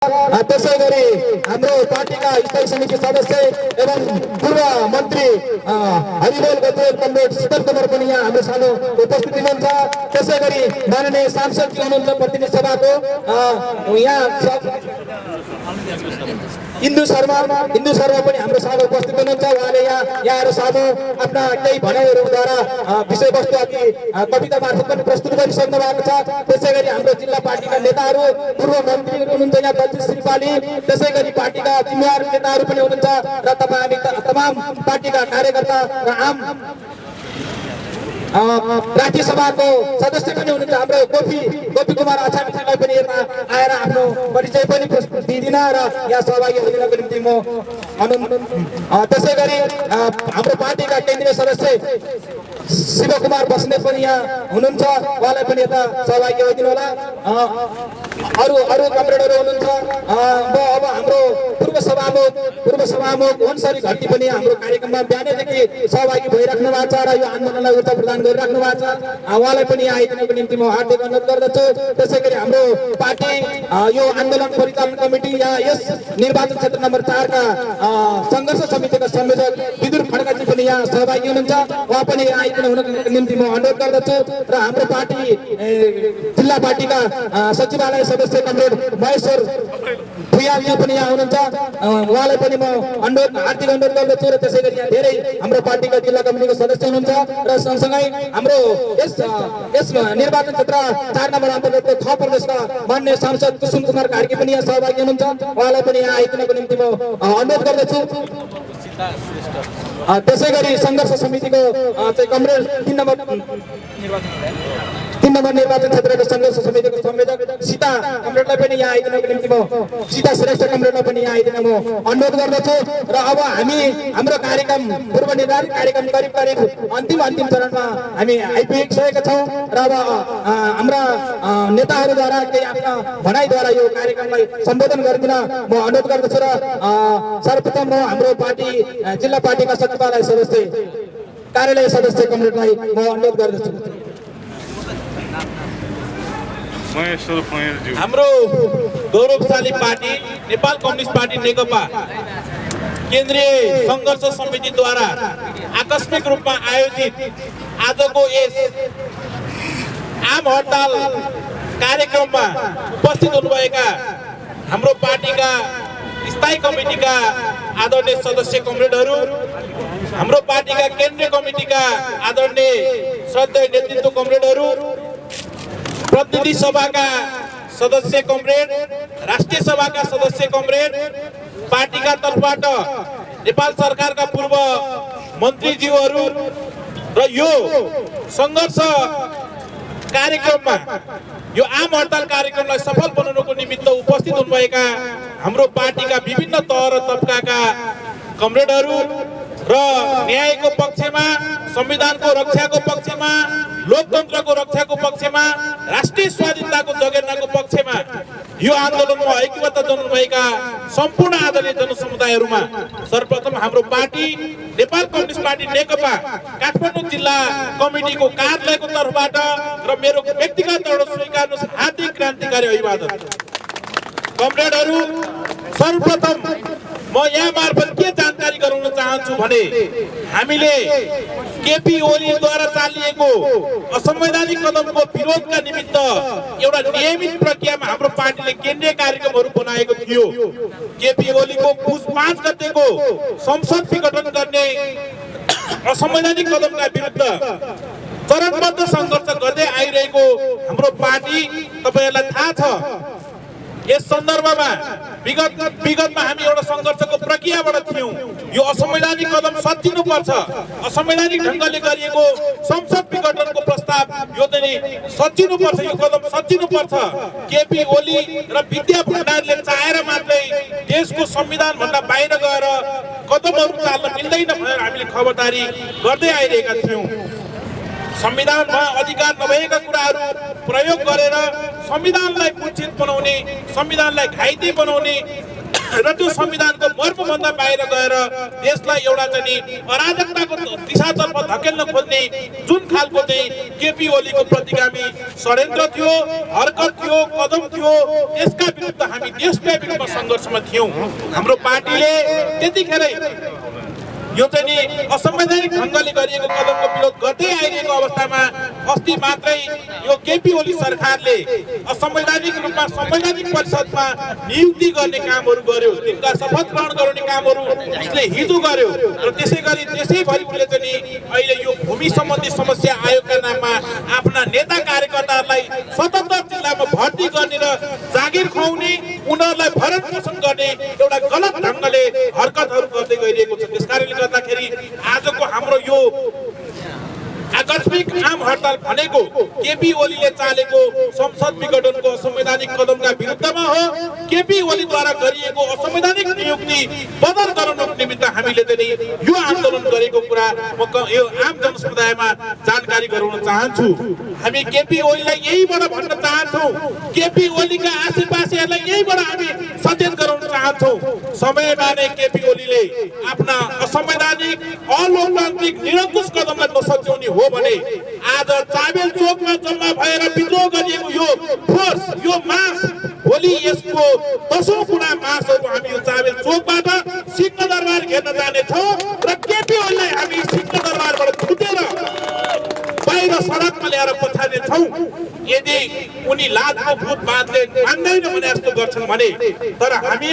त्यसै गरी हाम्रो पार्टीका स्थायी समिति सदस्य एवं पूर्व मन्त्री हरिबोल गतेल कमरेड शीतल कुमार पनि यहाँ हाम्रो सानो उपस्थित हुनुहुन्छ। त्यसै गरी माननीय सांसद जी हुनुहुन्छ प्रतिनिधि सभाको यहाँ इन्दु शर्मा पनि हाम्रो सानो उपस्थित हुनुहुन्छ। उहाँले यहाँ आएर सानो आफ्ना केही भनाइहरूद्वारा विषयवस्तु अघि कविता मार्फत पनि प्रस्तुत गरिसक्नु भएको छ। त्यसै गरी हाम्रो जिल्ला पार्टीका नेताहरू पूर्व मन्त्रीहरू हुनुहुन्छ यहाँ दलजी श्रीपाली, त्यसै गरी पार्टीका जिम्मेवार नेताहरू पनि हुनुहुन्छ र तपाईँ हामी तमाम पार्टीका कार्यकर्ता र आम राज्य सभाको सदस्य पनि हुनुहुन्छ। हाम्रो गोपी कुमार आचार्यजीलाई पनि यता आएर आफ्नो परिचय पनि दिदिन र यहाँ सहभागी हुनको निम्ति म त्यसै गरी हाम्रो पार्टीका केन्द्रीय सदस्य शिव कुमार बस्नेत पनि यहाँ हुनुहुन्छ, उहाँलाई पनि यता सहभागी होइदिनु होला। अरू कमरेडहरू हुनुहुन्छ। अब हाम्रो पूर्व सभामुख वनसरी घट्टी पनि हाम्रो कार्यक्रममा बिहानैदेखि सहभागी भइराख्नु भएको छ र यो आन्दोलनलाई ऊर्जा प्रदान गरिराख्नु भएको छ। उहाँलाई पनि यहाँ आइदिनको निम्ति म हार्दिक अनुरोध गर्दछु। त्यसै गरी हाम्रो पार्टी यो आन्दोलन परिचालन कमिटी या यस निर्वाचन क्षेत्र नम्बर 4 का संघर्ष समितिका संयोजक विदुर खड्काजी पनि यहाँ सहभागी हुनुहुन्छ। उहाँ पनि आइदिनु हुनको निम्ति म अनुरोध गर्दछु र हाम्रो पार्टी जिल्ला पार्टीका सचिवालय सदस्य कमरेड महेश्वर भुयालजी पनि यहाँ हुनुहुन्छ, उहाँलाई पनि म हार्दिक अनुरोध गर्दछु। र त्यसै गरी यहाँ धेरै हाम्रो पार्टीका जिल्ला कमिटीको सदस्य हुनुहुन्छ र सँगसँगै हाम्रो यस निर्वाचन क्षेत्र 4 नम्बर अन्तर्गतको ख प्रदेशका माननीय सांसद कुसुम कुमार कार्की पनि यहाँ सहभागी हुनुहुन्छ, उहाँलाई पनि यहाँ आइदिनको निम्ति म अनुरोध गर्दछु। त्यसै गरी संघर्ष समितिको चाहिँ कमरेड 3 नम्बर निर्वाचन क्षेत्रको संघर्ष समितिको संयोजक सीता कमरेडलाई पनि यहाँ आइदिनको निम्ति म सीता श्रेष्ठ कमरेडलाई पनि यहाँ आइदिन म अनुरोध गर्दछु। र अब हाम्रो कार्यक्रम पूर्व निर्धारित कार्यक्रम करिब अन्तिम चरणमा हामी आइपुगेका छौँ र अब हाम्रा नेताहरूद्वारा केही आफ्ना भनाइद्वारा यो कार्यक्रमलाई सम्बोधन गरिदिन म अनुरोध गर्दछु। र सर्वप्रथम म हाम्रो पार्टी जिल्ला पार्टीका सचिवालय सदस्य कार्यालय सदस्य कमरेडलाई म अनुरोध गर्दछु। हाम्रो गौरवशाली पार्टी नेपाल कम्युनिस्ट पार्टी नेकपा केन्द्रीय संघर्ष समितिद्वारा आकस्मिक रूपमा आयोजित आजको यस आम हडताल कार्यक्रममा उपस्थित हुनुभएका हाम्रो पार्टीका स्थायी कमिटीका आदरणीय सदस्य कमरेडहरू, हाम्रो पार्टीका केन्द्रीय कमिटीका आदरणीय श्रद्धेय नेतृत्व कमरेडहरू, प्रतिनिधि सभाका सदस्य कमरेड, राष्ट्रिय सभाका सदस्य कमरेड, पार्टीका तर्फबाट नेपाल सरकारका पूर्व मन्त्रीज्यूहरू र यो संघर्ष कार्यक्रममा यो आम हडताल कार्यक्रमलाई सफल बनाउनको निमित्त उपस्थित हुनुभएका हाम्रो पार्टीका विभिन्न तह र तबकाका कमरेडहरू र न्यायको पक्षमा, संविधानको रक्षाको पक्षमा, लोकतन्त्रको रक्षाको पक्षमा, राष्ट्रिय स्वाधीनताको जगेर्नाको पक्षमा यो आन्दोलनमा ऐक्यबद्ध जनाउनुभएका सम्पूर्ण आदरणीय जनसमुदायहरूमा सर्वप्रथम हाम्रो पार्टी नेपाल कम्युनिस्ट पार्टी नेकपा काठमाडौँ जिल्ला कमिटीको कार्यालयको तर्फबाट र मेरो व्यक्तिगत तौर स्वीकार्नुहोस् हार्दिक क्रान्तिकारी अभिवादन। कमरेडहरू, सर्वप्रथम म यहाँ मार्फत के जानकारी गराउन चाहन्छु भने हामीले केपी ओलीद्वारा चालिएको असंवैधानिक कदमको विरोधका निमित्त एउटा नियमित प्रक्रियामा हाम्रो पार्टीले केन्द्रीय कार्यक्रमहरू बनाएको थियो। केपी ओलीको पुस 5 गतेको संसद विघटन गर्ने असंवैधानिक कदमका विरुद्ध चरणबद्ध सङ्घर्ष गर्दै आइरहेको हाम्रो पार्टी तपाईहरुलाई थाहा छ। यस सन्दर्भमा विगतमा हामी एउटा संघर्षको प्रक्रियाबाट थियौं। यो असंवैधानिक कदम सच्चिनु पर्छ, असंवैधानिक ढंगले गरिएको संसद विघटनको प्रस्ताव यो चाहिँ सच्चिनु पर्छ, यो कदम सच्चिनु पर्छ। केपी ओली र विद्या भण्डारीले चाहेर मात्रै देशको संविधान भन्दा बाहिर गएर कदमहरू चाल्न मिल्दैन भनेर हामीले खबरदारी गर्दै आइरहेका थियौं। संविधानमा अधिकार नभएका कुराहरू प्रयोग गरेर संविधानलाई कुचित बनाउने, संविधानलाई घाइते बनाउने र त्यो संविधानको मर्मभन्दा बाहिर गएर देशलाई एउटा चाहिँ अराजकताको दिशातर्फ धकेल्न खोज्ने जुन खालको चाहिँ केपी ओलीको प्रतिगामी षड्यन्त्र थियो, हरकत थियो, कदम थियो, यसका विरुद्ध हामी देशव्यापी रूपमा सङ्घर्षमा थियौँ। हाम्रो पार्टीले त्यतिखेरै यो चाहिँ असंवैधानिक ढङ्गले गरिएको कदमको विरोध गर्दै आइरहेको अवस्थामा अस्ति मात्रै यो केपी ओली सरकारले असंवैधानिक रूपमा संवैधानिक परिषदमा नियुक्ति गर्ने कामहरू गर्यो, तिनका शपथ ग्रहण गराउने कामहरू उसले हिजो गर्यो र त्यसै गरी देशैभरि उसले चाहिँ अहिले यो भूमि सम्बन्धी समस्या आयोगका नाममा आफ्ना नेता कार्यकर्ताहरूलाई 77 जिल्लामा भर्ती गर्ने र जागिर खुवाउने, उनीहरूलाई भरण पोषण गर्ने एउटा गलत ढङ्गले हरकतहरू गर्दै गइरहेको छ। त्यसकारणले गर्दाखेरि आजको हाम्रो यो आकस्मिक आम हडताल भनेको केपी ओलीले चालेको संसद विघटनको असंवैधानिक कदमका विरुद्धमा हो। केपी ओलीद्वारा गरिएको असंवैधानिक नियुक्ति बदल गराउनको निमित्त हामीले चाहिँ यो आन्दोलन गरेको कुरा म यो आम जनसमुदायमा जानकारी गराउन चाहन्छु। हामी केपी ओलीलाई यहीबाट भन्न चाहन्छौँ, केपी ओलीका आसेपासेहरूलाई यहीबाट हामी सचेत गराउन चाहन्छौँ। समयमा नै केपी ओलीले आफ्ना असंवैधानिक अलोकतान्त्रिक निरङ्कुश कदमलाई नसच्याउने हो भने आज चाबेल चोकमा जम्मा भएर विद्रोह गरिएको यो फोर्स, यो मास, भोलि यसको 10औं गुणा मासहरू हामी यो चाबेल चोकबाट सिंहदरबार घेर्न जानेछौँ र केपी ओलीलाई हामी सिंहदरबारबाट छुटेर बाहिर सडकमा ल्याएर पठाउनेछौँ। यदि उनी लाजको भूत बाँध्ने मान्दैन भने यस्तो गर्छन् भने, तर हामी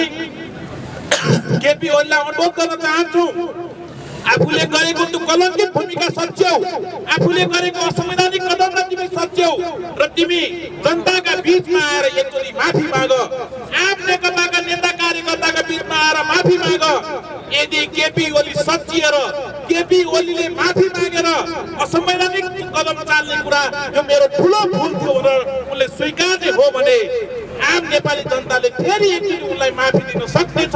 केपी ओलीलाई अनुरोध गर्न चाहन्छौँ, आफूले गरेको त्यो कलङ्कित भूमिका सच्याउ, आफूले गरेको असंवैधानिक कदमलाई तिमी सच्याउ र तिमी जनताका बीचमा आएर एकचोटि माफी माग। आम नेकपाका नेता कार्यकर्ताका बीचमा आएर माफी माग। यदि केपी ओली सच्याएर केपी ओलीले माफी मागेर असंवैधानिक कदम चाल्ने कुरा यो मेरो ठुलो भुल थियो भनेर उनले स्वीकार्ने हो भने आम नेपाली जनताले फेरि एकचोटि उनलाई माफी दिन सक्नेछ।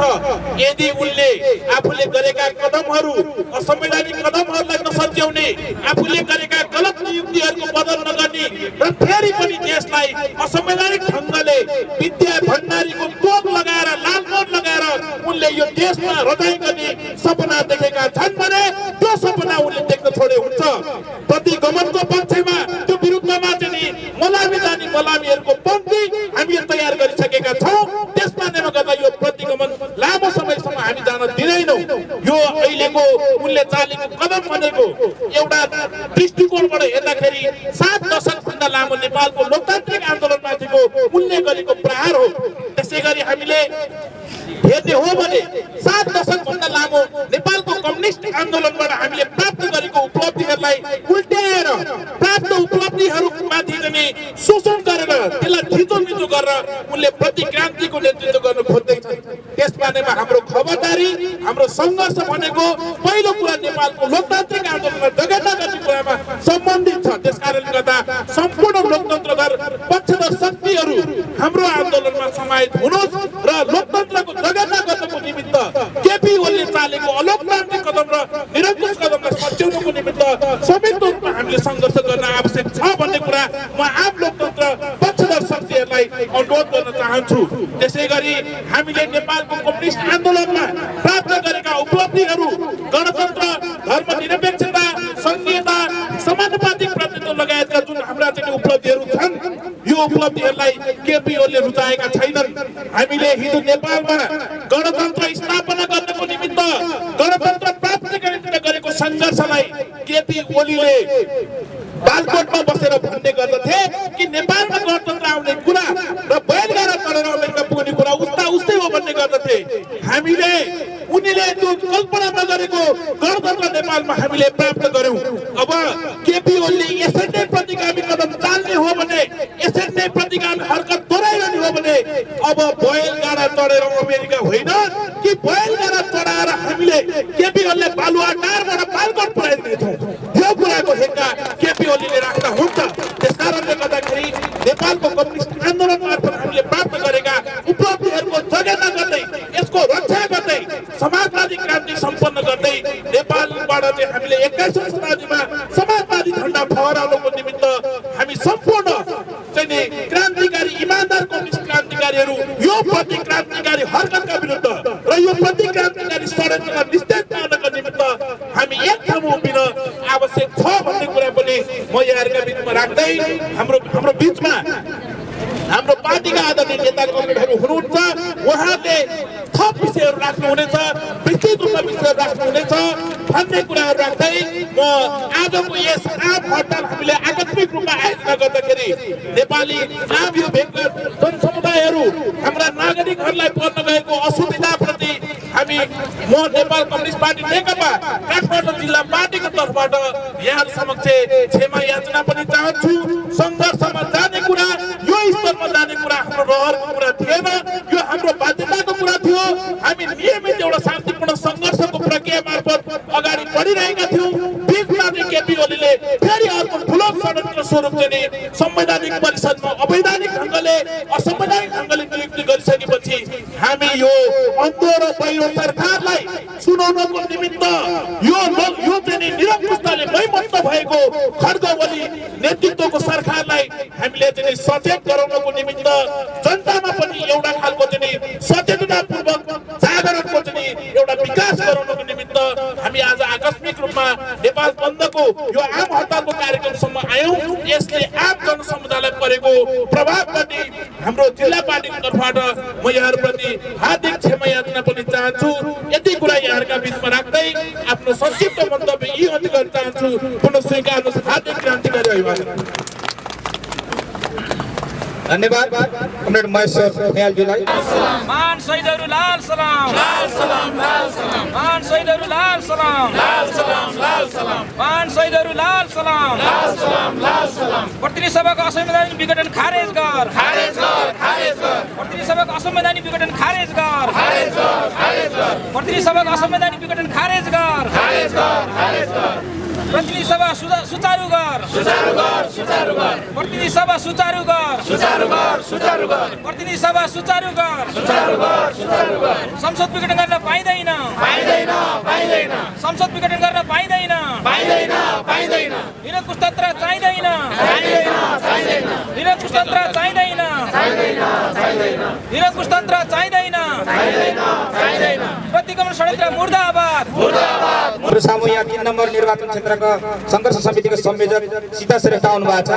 यदि उनले आफूले गरेका कदमहरू असंवैधानिक कदमहरूलाई नसच्याउने, आफूले गरेका गलत नियुक्तिहरूको बदल नगर्ने र फेरि पनि देशलाई असंवैधानिक ढङ्गले विद्या भण्डारीको टोक लगाएर लालमोहर लगाएर उनले यो देशमा रजाइ गर्ने सपना देखेका छन् भने त्यो सपना उनले देख्न छोडे हुन्छ। प्रतिगमनको पक्षमा त्यो विरुद्धमा चाहिँ मलामी जाने मलामीहरूको पङ्क्ति हामीले तयार गरिसकेका छौँ। त्यसमा नै गर्दा यो प्रतिगमन लामो समयसम्म हामी जान दिँदैनौँ। यो अहिलेको उनले चालेको कदम भनेको एउटा दृष्टिकोणबाट हेर्दाखेरि 7 दशकभन्दा लामो नेपालको लोकतान्त्रिक आन्दोलनमाथिको उनले गरेको प्रहार हो। त्यसै गरी हामीले हेर्ने हो भने 7 दशकभन्दा लामो नेपालको कम्युनिस्ट आन्दोलनबाट हामीले प्राप्त गरेको उपलब्धिहरूलाई उल्ट्याएर प्राप्त उपलब्धिहरूमाथि चाहिँ शोषण गरेर त्यसलाई थिचोमिचो गरेर उनले प्रतिक्रान्तिको नेतृत्व गर्न खोज्दैछन्। त्यसमा नै हाम्रो खबरदारी, हाम्रो सङ्घर्ष भनेको पहिलो कुरा नेपालको लोकतान्त्रिक आन्दोलनमा जगेर्ना गर्ने कुरामा सम्बन्धित छ। त्यसकारणले गर्दा सम्पूर्ण लोकतन्त्रधर पक्षधर शक्तिहरू हाम्रो आन्दोलनमा समाहित हुनुहोस् र लोकतन्त्रको जगेर्ना गर्नको निमित्त केपी ओलीले चालेको अलोकतान्त्रिक कदम र निरङ्कुश कदमलाई सच्याउनको निमित्त संयुक्त रूपमा हामीले सङ्घर्ष गर्न आवश्यक छ भन्ने कुरा म आम लोकतन्त्र पक्षधर शक्तिहरूलाई अनुरोध गर्न चाहन्छु। त्यसै गरी हामीले नेपालको कम्युनिस्ट आन्दोलनमा प्राप्त गरेका उपलब्धिहरू गणतन्त्र, धर्मनिरपेक्षता, संघीयता, समानुपातिक प्रतिनिधित्व लगायतका जुन हाम्रा चाहिँ उपलब्धिहरू छन्, यो उपलब्धिहरूलाई केपी ओलीले रुचाएका छैनन्। हामीले हिजो नेपालमा गणतन्त्र स्थापना गर्नको निमित्त, गणतन्त्र प्राप्तिका निमित्त गरेको सङ्घर्षलाई केपी ओलीले बालकोटमा बसेर भन्ने गर्दथे कि नेपालमा गणतन्त्र आउने कुरा र बैलगाडा चढेर अमेरिका पुग्ने कुरा उस्तै हो भन्ने गर्दथे। हामीले उनीले त्यो कल्पना नगरेको गणतन्त्र नेपालमा हामीले प्राप्त गर्यौं। अब केपी ओलीले यसरी नै प्रतिगामी कदम चाल्ने हो भने, यसरी नै प्रतिगामी हरकत दोहोऱ्याइरहने हो भने अब बैलगाडा चढेर अमेरिका होइन कि बैलगाडा चढाएर हामीले केपी ओलीले बालुवाटारबाट बालकोट पुर्याइदिनेछौँ। यो कुराको हेक्का केपी ओलीले राख्दा हुन्छ। त्यसकारणले गर्दाखेरि नेपालको कम्युनिस्ट आन्दोलन मार्फत हामीले प्राप्त गरेका उपलब्धिहरूको जगेर्ना गर्दै, यसको रक्षा गर्दै, समाजवादी क्रान्ति सम्पन्न गर्दै नेपालबाट चाहिँ हामीले 21औं शताब्दीमा समाजवादी झण्डा फहराउनको निमित्त हामी सम्पूर्ण चाहिँ क्रान्तिकारी इमानदार कम्युनिस्ट क्रान्तिकारीहरू यो प्रतिक्रान्तिकारी हरकतका विरुद्ध उहाँले थप विषयहरू राख्नुहुनेछ, विस्तृत रूपमा विषयहरू राख्नुहुनेछ भन्ने कुराहरू राख्दै म आजको यस आम हडताल हामीले आकस्मिक रूपमा आयोजना गर्दाखेरि नेपाली आम यो भेगका जनसमुदायहरू हाम्रा नागरिकहरूलाई पर्न गएको असुविधाप्रति हामी म नेपाल कम्युनिस्ट पार्टी नेकपा काठमाडौँ जिल्ला पार्टीको तर्फबाट यहाँ समक्ष क्षमा याचना पनि चाहन्छु। सङ्घर्षमा जाने कुरा, यो स्तरमा जाने कुरा हाम्रो रहरको कुरा थिएन, यो हाम्रो बाध्यताको कुरा थियो। हामी नियमित एउटा शान्तिपूर्ण सङ्घर्षको प्रक्रिया मार्फत अगाडि बढिरहेका थियौँ। बिचमा चाहिँ केपी ओलीले फेरि अर्को ठुलो षड्यन्त्र स्वरूप चाहिँ संवैधानिक परिषदमा अवैधानिक ढङ्गले असंवैधानिक ढङ्गले नियुक्ति गरिसकेपछि हामी यो अन्धो र पहिलो सरकारलाई सुनाउनको निमित्त यो चाहिँ निरङ्कुशताले मैमत्त भएको खड्ग ओली नेतृत्वको सरकारलाई हामीले चाहिँ सचेत गराउनको निमित्त जनतामा पनि एउटा खालको चाहिँ सचेतनापूर्वक जागरणको चाहिँ एउटा विकास गराउनको निमित्त हामी आज आकस्मिक रूपमा नेपाल बन्दको यो आम हडतालको कार्यक्रमसम्म आयौँ। यसले आम जनसमुदायलाई परेको प्रभावप्रति हाम्रो जिल्ला पार्टीको तर्फबाट म यहाँहरूप्रति हार्दिक क्षमा याचना पनि चाहन्छु। यति कुरा यहाँहरूका बिचमा राख्दै आफ्नो संक्षिप्त मन्तव्य यी अन्त्य गर्न चाहन्छु। पुनः स्वीकार्नुहोस्, हार्दिक क्रान्तिकारी अभिवादन। धन्यवाद कमरेड महेश्वर न्यालजीलाई। मान शहीदहरू लाल सलाम, लाल सलाम, लाल सलाम। मान शहीदहरू लाल सलाम, लाल सलाम, लाल सलाम। मान शहीदहरू लाल सलाम, लाल सलाम, लाल सलाम। प्रतिनिधि सभाको असंवैधानिक विघटन खारेज गर, खारेज गर, खारेज गर। प्रतिनिधि सभाको असंवैधानिक विघटन खारेज गर, खारेज गर, खारेज गर। प्रतिनिधि सभाको असंवैधानिक विघटन खारेज गर, खारेज गर, खारेज गर। प्रतिनिधि सभा सुचारू गर, सुचारू गर, सुचारू गर। प्रतिनिधि सभा सुचारू गर, सुचारू गर, सुचारू गर। प्रतिनिधि सभा सुचारू गर, सुचारू गर, सुचारू गर। संसद विघटन गर्न पाइँदैन, पाइँदैन, पाइँदैन। संसद विघटन गर्न पाइँदैन, पाइँदैन, पाइँदैन। निरङ्कुशतन्त्र चाहिँदैन, चाहिँदैन, चाहिँदैन। निरङ्कुशतन्त्र चाहिँदैन, चाहिँदैन, चाहिँदैन। निरङ्कुशतन्त्र चाहिँदैन, चाहिँदैन, चाहिँदैन। प्रतिक्रमण षड्यन्त्र मुर्दाबाद, मुर्दाबाद। हाम्रो सामु यहाँ 3 नम्बर निर्वाचन क्षेत्रका सङ्घर्ष समितिको संयोजक सीता श्रेष्ठ आउनु भएको छ।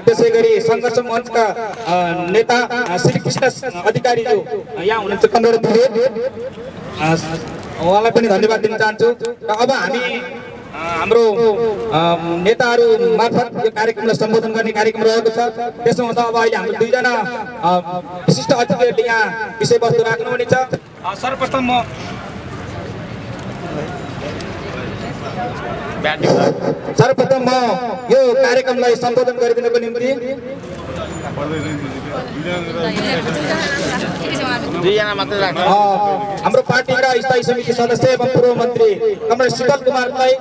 त्यसै गरी सङ्घर्ष मञ्चका नेता श्री कृष्ण अधिकारी जो यहाँ हुनुहुन्छ कमरेड विवेक, उहाँलाई पनि धन्यवाद दिन चाहन्छु। र अब हामी हाम्रो नेताहरू मार्फत यो कार्यक्रमलाई सम्बोधन गर्ने कार्यक्रम रहेको छ। त्यसो हुँदा अब अहिले हाम्रो 2 जना विशिष्ट अतिथिहरूले यहाँ विषयवस्तु राख्नुहुनेछ। सर्वप्रथम म यो कार्यक्रमलाई सम्बोधन गरिदिनको निम्ति हाम्रो पार्टीका स्थायी समिति सदस्य एवं पूर्व मन्त्री कमरेड शीतल कुमारलाई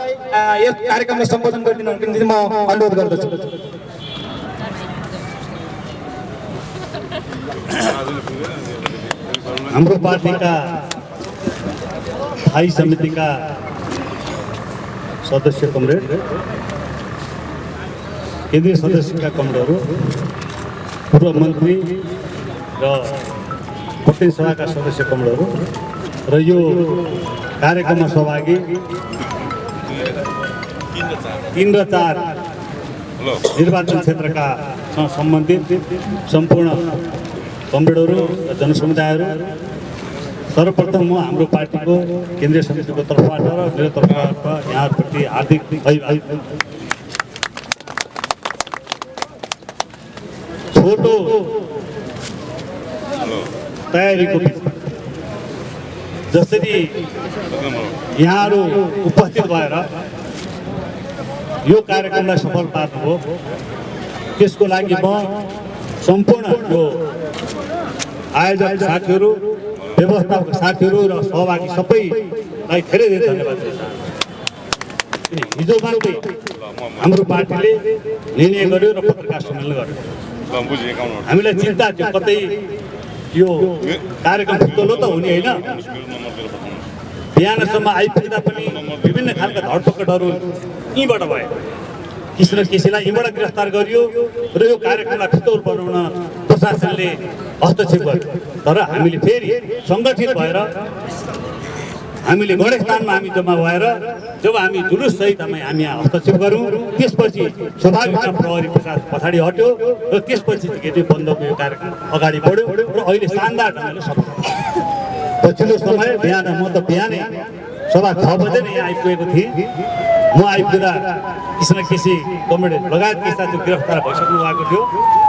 यस कार्यक्रमलाई सम्बोधन गरिदिनको निम्ति म अनुरोध गर्दछु। हाम्रो पार्टीका स्थायी समितिका सदस्य कमरेड, केन्द्रीय सदस्यका कमरेडहरू, पूर्व मन्त्री र प्रतिनिधि सभाका सदस्य कमरेडहरू र यो कार्यक्रममा सहभागी 3 र 4 निर्वाचन क्षेत्रका सम्बन्धित सम्पूर्ण कमरेडहरू र जनसमुदायहरू, सर्वप्रथम म हाम्रो पार्टीको केन्द्रीय समितिको तर्फबाट र मेरो तर्फबाट यहाँहरूप्रति हार्दिक अभिवादन। छोटो तयारीको जसरी यहाँहरू उपस्थित भएर यो कार्यक्रमलाई सफल पार्नुभयो, त्यसको लागि म सम्पूर्ण यो आयोजक साथीहरू, व्यवस्थापक साथीहरू र सहभागी सबैलाई धेरै धेरै धन्यवाद दिन चाहन्छु। हिजो मात्रै हाम्रो पार्टीले निर्णय गर्यो र पत्रकार सम्मेलन गर्यो। हामीलाई चिन्ता थियो कतै यो कार्यक्रम फितलो त हुने होइन। बिहानसम्म आइपुग्दा पनि विभिन्न खालका धरपकडहरू यहीँबाट भयो। कृष्ण केसीलाई यहीँबाट गिरफ्तार गरियो र यो कार्यक्रमलाई फितोल बनाउन प्रशासनले हस्तक्षेप गर्यो। तर हामीले फेरि सङ्गठित भएर हामीले गणेशस्थानमा हामी जम्मा भएर जब हामी जुलुससहित हामी यहाँ हस्तक्षेप गऱ्यौँ, त्यसपछि स्वाभाविक प्रहरी प्रशासन पछाडि हट्यो र त्यसपछि बन्दको यो कार्यक्रम अगाडि बढ्यो र अहिले शानदार ढङ्गले सफल पछिल्लो समय बिहान म त बिहानै सभा 6 बजे नै यहाँ आइपुगेको थिएँ। म आइपुग्दा किसी न किसी कमरेड लगायत के साथ गिरफ्तार भइसक्नु भएको थियो।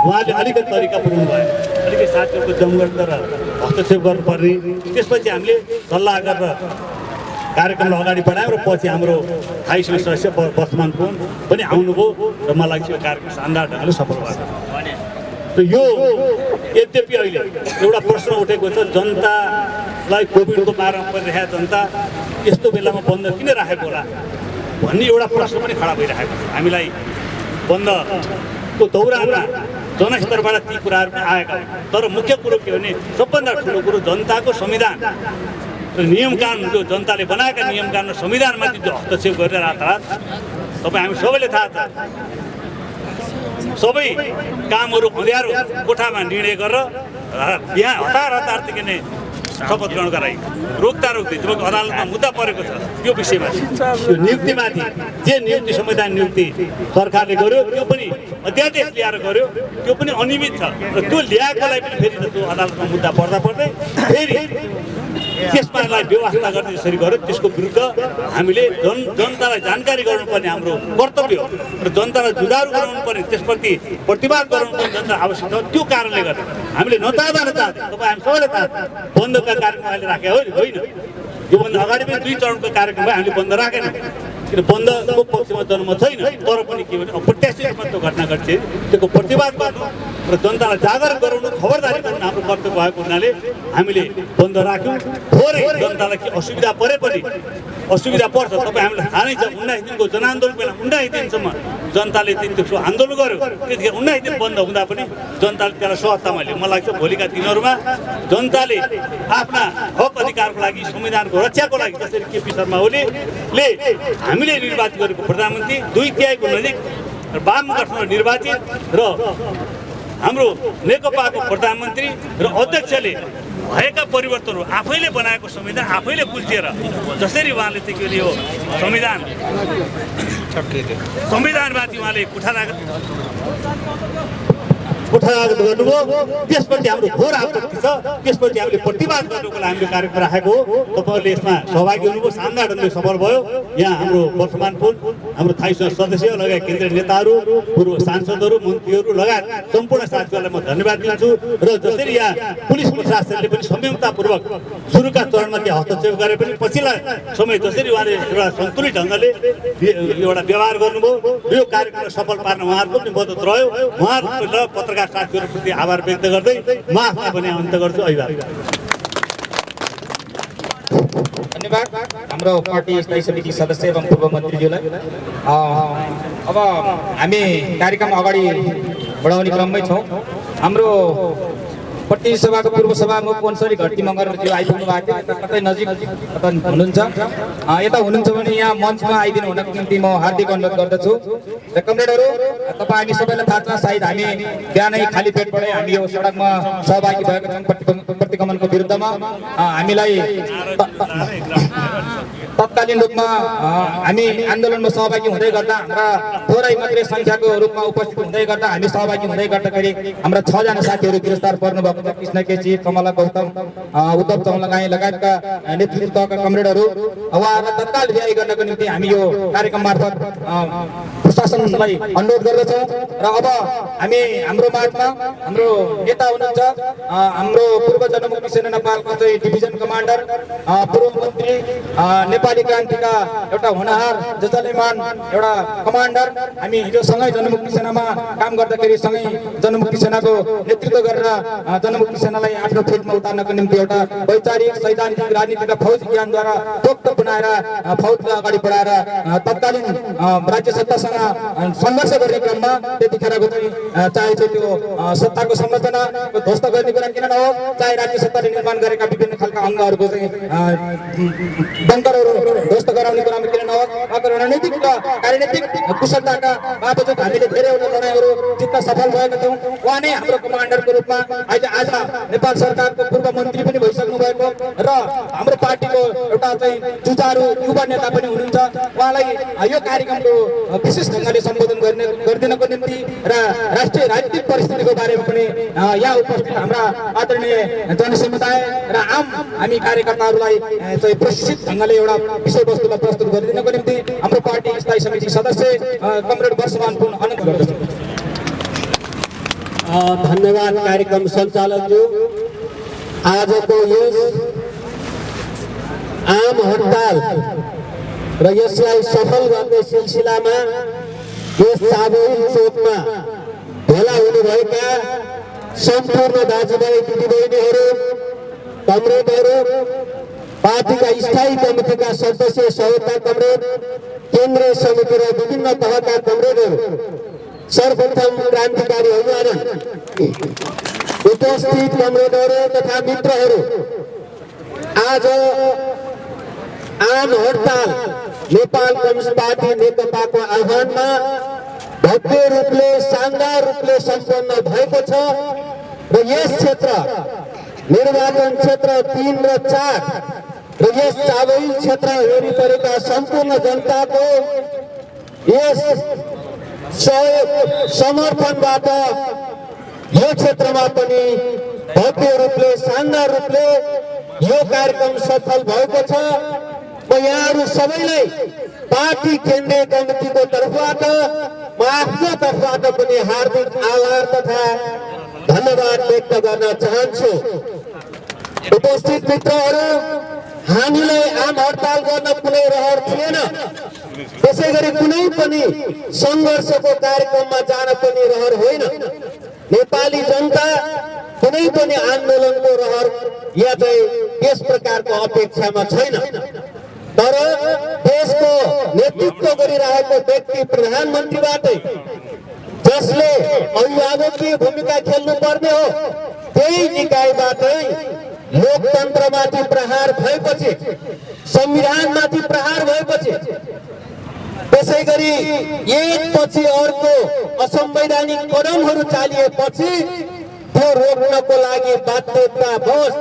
उहाँले अलिकति तरिका पुऱ्याउनु भयो, अलिकति साथीहरूको जमघट गरेर हस्तक्षेप गर्नुपर्ने। त्यसपछि हामीले सल्लाह गरेर कार्यक्रमलाई अगाडि बढायौँ र पछि हाम्रो स्थायी समिति सदस्य वर्तमान पनि आउनुभयो र मलाई लाग्छ यो कार्यक्रम शानदार ढङ्गले सफल भएको छ। यो यद्यपि अहिले एउटा प्रश्न उठेको छ, जनतालाई कोभिडको मारमा परिरहेको जनता यस्तो बेलामा बन्द किन राखेको होला भन्ने एउटा प्रश्न पनि खडा भइरहेको छ। हामीलाई बन्दको दौरानमा जनस्तरबाट ती कुराहरू पनि आएका हुन्, तर मुख्य कुरो के भने सबभन्दा ठुलो कुरो जनताको संविधान र नियम कानुन, जो जनताले बनाएका नियम कानुन र संविधानमाथि जो हस्तक्षेप गरेर रातारात तपाईँ हामी सबैले थाहा छ, सबै कामहरू अँध्यारो कोठामा निर्णय गरेर यहाँ हतारदेखि नै शपथ ग्रहण गराइ रोक्दा जब अदालतमा मुद्दा परेको छ त्यो विषयमा, त्यो नियुक्तिमाथि जे नियुक्ति संविधान नियुक्ति सरकारले गर्यो त्यो पनि अध्यादेश ल्याएर गर्यो, त्यो पनि अनियमित छ र त्यो ल्याएकोलाई पनि फेरि त्यो अदालतमा मुद्दा पर्दा पर्दै फेरि त्यसमालाई व्यवस्था गर्ने जसरी गर्यो त्यसको विरुद्ध हामीले जनतालाई जानकारी गराउनुपर्ने हाम्रो कर्तव्य हो र जनतालाई जुझारु गराउनुपर्ने, त्यसप्रति प्रतिवाद गराउनुपर्ने जनता आवश्यक छ। त्यो कारणले गर्दा हामीले नचाहँदा तपाईँ हामी सबैले थाहा बन्दका कार्यक्रम अहिले राखे होइन, योभन्दा अगाडि पनि 2 चरणको कार्यक्रम भयो, हामीले बन्द राखेनौँ किन बन्दको पक्षमा जनमत छैन। तर पनि के भने अप्रत्याशित रूपमा त्यो घटना घट्छ, त्यसको प्रतिवाद गर्नु र जनतालाई जागरुक गराउनु, खबरदारी गर्नु हाम्रो कर्तव्य भएको हुनाले हामीले बन्द राख्यौँ। थोरै जनतालाई के असुविधा परे पनि असुविधा पर्छ, तपाईँ हामीलाई थाहा नै छ। 19 दिनको जनआन्दोलन बेला 19 दिनसम्म जनताले त्यसो आन्दोलन गर्यो, त्यतिखेर 19 दिन बन्द हुँदा पनि जनताले त्यसलाई सहजतामा लियो। मलाई लाग्छ भोलिका दिनहरूमा जनताले आफ्ना हक अधिकारको लागि, संविधानको रक्षाको लागि, जसरी केपी शर्मा ओलीले हामीले निर्वाचित गरेको प्रधानमन्त्री 2/3 नजिक वाम गठबन्धन निर्वाचित र हाम्रो नेकपाको प्रधानमन्त्री र अध्यक्षले भएका परिवर्तनहरू आफैले बनाएको संविधान आफैले बुझेर जसरी उहाँले चाहिँ के यो संविधानमाथि उहाँले कुठारागत गर्नुभयो, त्यसपछि हाम्रो घोर आपत्ति छ। त्यसपछि हामीले प्रतिवाद गर्नुको लागि हामीले कार्यक्रम राखेको हो। तपाईँहरूले यसमा सहभागी हुनुभयो, शानदार ढङ्गले सफल भयो। यहाँ हाम्रो वर्तमान हाम्रो स्थायी सदस्य लगायत केन्द्रीय नेताहरू, पूर्व सांसदहरू, मन्त्रीहरू लगायत सम्पूर्ण साथीहरूलाई म धन्यवाद दिन्छु। र जसरी यहाँ पुलिस प्रशासनले पनि संयमतापूर्वक सुरुका चरणमा त्यहाँ हस्तक्षेप गरे पनि पछिल्ला समय जसरी उहाँले एउटा सन्तुलित ढङ्गले एउटा व्यवहार गर्नुभयो, यो कार्यक्रमलाई सफल पार्न उहाँहरूको पनि मद्दत रह्यो। उहाँहरू र पत्रकार साथीहरूप्रति आभार व्यक्त गर्दै म आफ्ना पनि अन्त्य गर्छु। अभिवादन। धन्यवाद हाम्रो पार्टी स्थायी समिति सदस्य एवं पूर्व मन्त्रीज्यूलाई। अब हामी कार्यक्रम अगाडि बढाउने क्रममै छौँ। हाम्रो प्रतिनिधि सभाको पूर्व सभामुख वनसरी घट्टी मगरज्यू आइपुग्नु भएको थियो, कतै नजिक कतै हुनुहुन्छ। यता हुनुहुन्छ भने यहाँ मञ्चमा आइदिनु हुनको निम्ति म हार्दिक अनुरोध गर्दछु। र कमरेडहरू, तपाईँ हामी सबैलाई थाहा छ, सायद हामी बिहानै खाली पेटबाटै हामी यो सडकमा सहभागी भएका छौँ प्रतिगमनको विरुद्धमा। हामीलाई तत्कालीन रूपमा हामी आन्दोलनमा सहभागी हुँदै गर्दा हाम्रा थोरै मात्रै सङ्ख्याको रूपमा उपस्थित हुँदै गर्दा हामी सहभागी हुँदै गर्दाखेरि हाम्रा 6 जना साथीहरू गिरफ्तार पर्नुभएको छ। कृष्ण केसी, कमला गौतम, उद्धव चौलागाई लगायतका नेतृत्वका कमरेडहरू। उहाँहरूलाई तत्काल रिहाई गर्नको निम्ति हामी यो कार्यक्रम मार्फत प्रशासनलाई अनुरोध गर्दछौँ। र अब हामी हाम्रो मार्गमा हाम्रो नेता हुनुहुन्छ, हाम्रो पूर्व जनमुक्ति सेना नेपालको चाहिँ डिभिजन कमान्डर, पूर्व मन्त्री, नेपाली क्रान्तिका एउटा होनहार जजलेमान एउटा कमान्डर। हामी हिजो सँगै जनमुक्ति सेनामा काम गर्दाखेरि सँगै जनमुक्ति सेनाको नेतृत्व गरेर जनमुक्ति सेनालाई आफ्नो फिल्डमा उतार्नको निम्ति एउटा वैचारिक, सैद्धान्तिक, राजनीतिक र फौजी ज्ञानद्वारा पोख्त बनाएर फौजलाई अगाडि बढाएर तत्कालीन राज्य सत्तासँग सङ्घर्ष गर्ने क्रममा त्यतिखेरको चाहिँ चाहे चाहिँ त्यो सत्ताको संरचनाको ध्वस्त गर्ने कुरा किन नहोस्, चाहे राज्य सत्ताले निर्माण गरेका विभिन्न खालका अङ्गहरूको चाहिँ बङ्करहरू ध्वस्त गराउने कुरामा किन नहोस्, रणनीतिक र कार्यनीतिक कुशलताका बावजुद हामीले धेरैवटा लडाइँहरू जित्न सफल भएका छौँ। उहाँ नै हाम्रो कमान्डरको रूपमा आज नेपाल सरकारको पूर्व मन्त्री पनि भइसक्नु भएको र हाम्रो पार्टीको एउटा चाहिँ जुझारु युवा नेता पनि हुनुहुन्छ। उहाँलाई यो कार्यक्रमको विशेष ढङ्गले सम्बोधन गरिदिनको निम्ति र र राष्ट्रिय राजनीतिक परिस्थितिको बारेमा पनि यहाँ उपस्थित हाम्रा आदरणीय जनसमुदाय र आम हामी कार्यकर्ताहरूलाई चाहिँ प्रशिक्षित ढङ्गले एउटा विषयवस्तुलाई प्रस्तुत गरिदिनको निम्ति हाम्रो पार्टी स्थायी समिति सदस्य कमरेड वर्षमान पुन अनुरोध गर्दछु। धन्यवाद कार्यक्रम सञ्चालकज्यू। आजको यस आम हडताल र यसलाई सफल गर्ने सिलसिलामा यस चाबहिल चोकमा भेला हुनुभएका सम्पूर्ण दाजुभाइ दिदीबहिनीहरू, कमरेडहरू, पार्टीका स्थायी कमिटीका सदस्य सहयोगका कमरेड, केन्द्रीय समिति र विभिन्न तहका कमरेडहरू, सर्वप्रथम क्रान्तिकारी अभियान उपस्थित कमरेडहरू तथा मित्रहरू, आज आम हडताल नेपाल कम्युनिस्ट पार्टी नेकपाको आह्वानमा भव्य रूपले शानदार रूपले सम्पन्न भएको छ र यस क्षेत्र निर्वाचन क्षेत्र 3 र 4 र यस चाबहिल क्षेत्र वरिपरिका सम्पूर्ण जनताको यस सहयोग समर्थनबाट यो क्षेत्रमा पनि भव्य रूपले शानदार रूपले यो कार्यक्रम सफल भएको छ। म यहाँहरू सबैलाई पार्टी केन्द्रीय कमिटीको तर्फबाट म आफ्नो तर्फबाट पनि हार्दिक आभार तथा धन्यवाद व्यक्त गर्न चाहन्छु। उपस्थित मित्रहरू, हामीलाई आम हडताल गर्न कुनै रहर थिएन, त्यसै गरी कुनै पनि सङ्घर्षको कार्यक्रममा जान पनि रहर होइन। नेपाली जनता कुनै पनि आन्दोलनको रहर या चाहिँ यस प्रकारको अपेक्षामा छैन। तर देशको नेतृत्व गरिरहेको व्यक्ति प्रधानमन्त्रीबाटै, जसले अभिभावकीय भूमिका खेल्नु पर्ने हो, त्यही निकायबाटै लोकतन्त्रमाथि प्रहार भएपछि, संविधानमाथि प्रहार भएपछि, त्यसै गरी एकपछि अर्को असंवैधानिक कदमहरू चालिएपछि त्यो रोक्नको लागि बाध्यतावश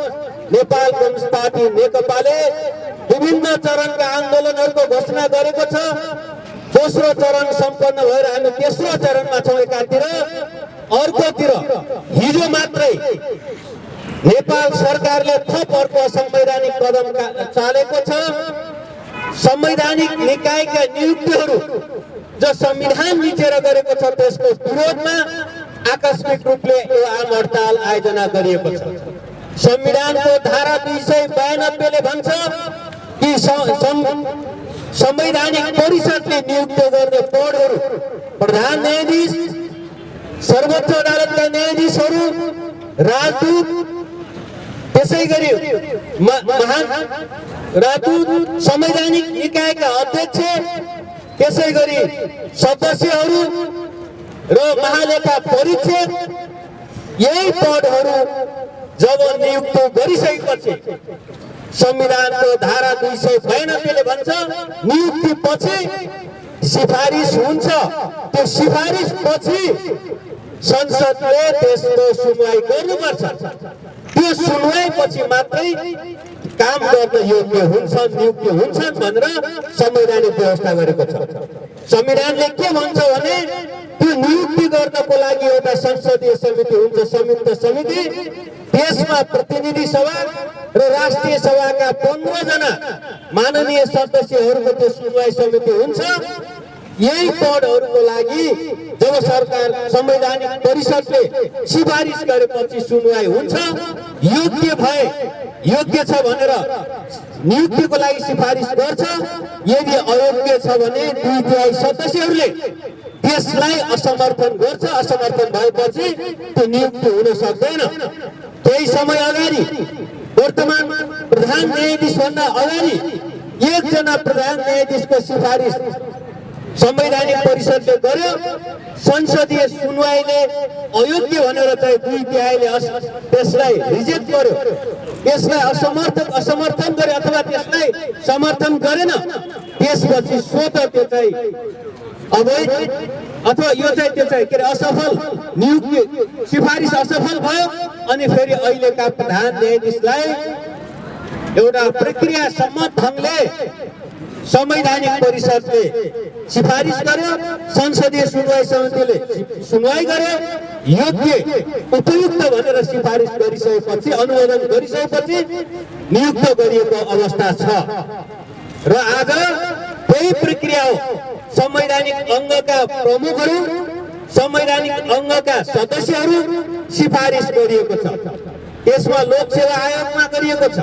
नेपाल कम्युनिस्ट पार्टी नेकपाले विभिन्न चरणका आन्दोलनहरूको घोषणा गरेको छ। दोस्रो चरण सम्पन्न भएर हामी तेस्रो चरणमा छौँ एकातिर। अर्कोतिर हिजो मात्रै नेपाल सरकारले थप अर्को असंवैधानिक कदम चालेको छ। संवैधानिक निकायका नियुक्तिहरू जो संविधान मिचेर गरेको छ त्यसको विरोधमा आकस्मिक रूपले यो आम हडताल आयोजना गरिएको छ। संविधानको धारा 292 ले भन्छ कि संवैधानिक परिषदले नियुक्त गर्ने पदहरू प्रधान न्यायाधीश, सर्वोच्च अदालतका न्यायाधीशहरू, राजदूत, त्यसै गरी राजदूत, संवैधानिक निकायका अध्यक्ष, त्यसै गरी सदस्यहरू र महालेखा परीक्षक, यही पदहरू जब नियुक्त गरिसकेपछि संविधानको धारा 292 ले भन्छ नियुक्ति पछि सिफारिस हुन्छ। त्यो सिफारिस पछि संसदले त्यसको सुनवाई गर्नुपर्छ। त्यो सुनवाई पछि मात्रै काम गर्न योग्य हुन्छन्, नियुक्ति हुन्छन् भनेर संवैधानिक व्यवस्था गरेको छ। संविधानले के भन्छ भने त्यो नियुक्ति गर्नको लागि एउटा संसदीय समिति हुन्छ, संयुक्त समिति। देशमा प्रतिनिधि सभा र राष्ट्रिय सभाका 15 जना माननीय सदस्यहरूको त्यो सुनवाई समिति हुन्छ। यही पदहरूको लागि जब सरकार संवैधानिक परिषदले सिफारिस गरेपछि सुनवाई हुन्छ। योग्य छ भनेर नियुक्तिको लागि सिफारिस गर्छ। यदि अयोग्य छ भने 2/3 सदस्यहरूले त्यसलाई असमर्थन गर्छ। असमर्थन भएपछि त्यो नियुक्ति हुन सक्दैन। केही समय अगाडि वर्तमान प्रधान न्यायाधीश भन्दा अगाडि एकजना प्रधान न्यायाधीशको सिफारिस संवैधानिक परिषदले गर्यो। संसदीय सुनवाईले अयोग्य भनेर चाहिँ 2/3 ले त्यसलाई रिजेक्ट गर्यो, त्यसलाई असमर्थन गर्यो अथवा त्यसलाई समर्थन गरेन। त्यसपछि स्वतः त्यो चाहिँ अवैध अथवा यो चाहिँ त्यो चाहिँ के अरे असफल नियुक्ति सिफारिस असफल भयो। अनि फेरि अहिलेका प्रधान न्यायाधीशलाई एउटा प्रक्रिया सम्मत ढङ्गले संवैधानिक परिषदले सिफारिस गर्यो, संसदीय सुनवाई समितिले सुनवाई गर्यो, योग्य उपयुक्त भनेर सिफारिस गरिसकेपछि अनुमोदन गरिसकेपछि नियुक्त गरिएको अवस्था छ र आज त्यही प्रक्रिया हो। संवैधानिक अङ्गका प्रमुखहरू, संवैधानिक अङ्गका सदस्यहरू सिफारिस गरिएको छ। त्यसमा लोकसेवा आयोगमा गरिएको छ,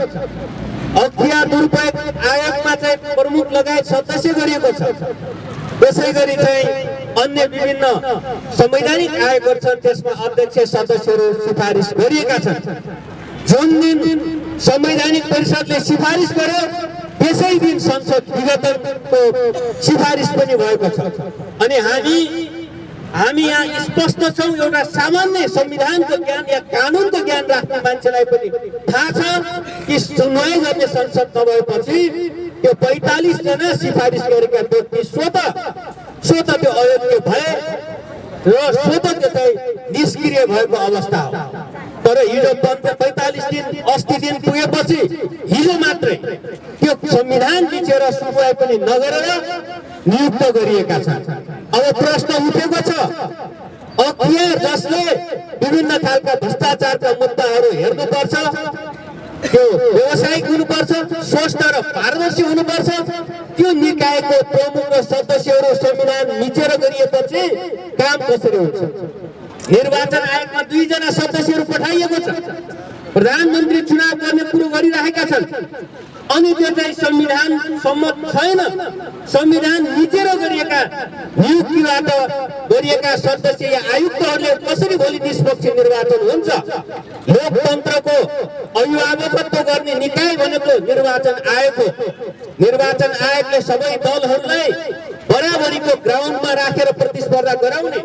अख्तियार दुरुपयोग आयोगमा चाहिँ प्रमुख लगायत सदस्य गरिएको छ। त्यसै गरी चाहिँ अन्य विभिन्न संवैधानिक आयोगहरू छन्, त्यसमा अध्यक्ष सदस्यहरू सिफारिस गरिएका छन्। जुन दिन संवैधानिक परिषदले सिफारिस गर्यो त्यसै दिन संसद विघटनको सिफारिस पनि भएको छ। अनि हामी यहाँ स्पष्ट छौँ, एउटा सामान्य संविधानको ज्ञान या कानुनको ज्ञान राख्ने मान्छेलाई पनि थाहा छ कि सुनवाई गर्ने संसद नभएपछि त्यो 45 जना सिफारिस गरेका व्यक्ति स्वतः त्यो अयोग्य भए र स्वतः त्यो चाहिँ निष्क्रिय भएको अवस्था हो। तर हिजो 45 दिन 80 दिन पुगेपछि हिजो मात्रै त्यो संविधान लिचेर सुनवाई पनि नगरेर नियुक्त गरिएका छन्। अब प्रश्न उठेको छ, अख्तियार जसले विभिन्न खालका भ्रष्टाचारका मुद्दाहरू हेर्नुपर्छ, त्यो व्यावसायिक हुनुपर्छ, स्वस्थ र पारदर्शी हुनुपर्छ, त्यो निकायको प्रमुख र सदस्यहरू संविधान मिचेर गरिएपछि काम कसरी हुन्छ? निर्वाचन आयोगमा 2 जना सदस्यहरू पठाइएको छ, प्रधानमन्त्री चुनाव गर्ने कुरो गरिरहेका छन्, अनि त्यो चाहिँ संविधान सम्मत छैन। संविधान मिचेर गरिएका नियुक्तिबाट गरिएका सदस्य या आयुक्तहरूले कसरी भोलि निष्पक्ष निर्वाचन हुन्छ? लोकतन्त्रको अभिभावकत्व गर्ने निकाय भनेको निर्वाचन आयोग हो। निर्वाचन आयोगले सबै दलहरूलाई बराबरीको ग्राउन्डमा राखेर प्रतिस्पर्धा गराउने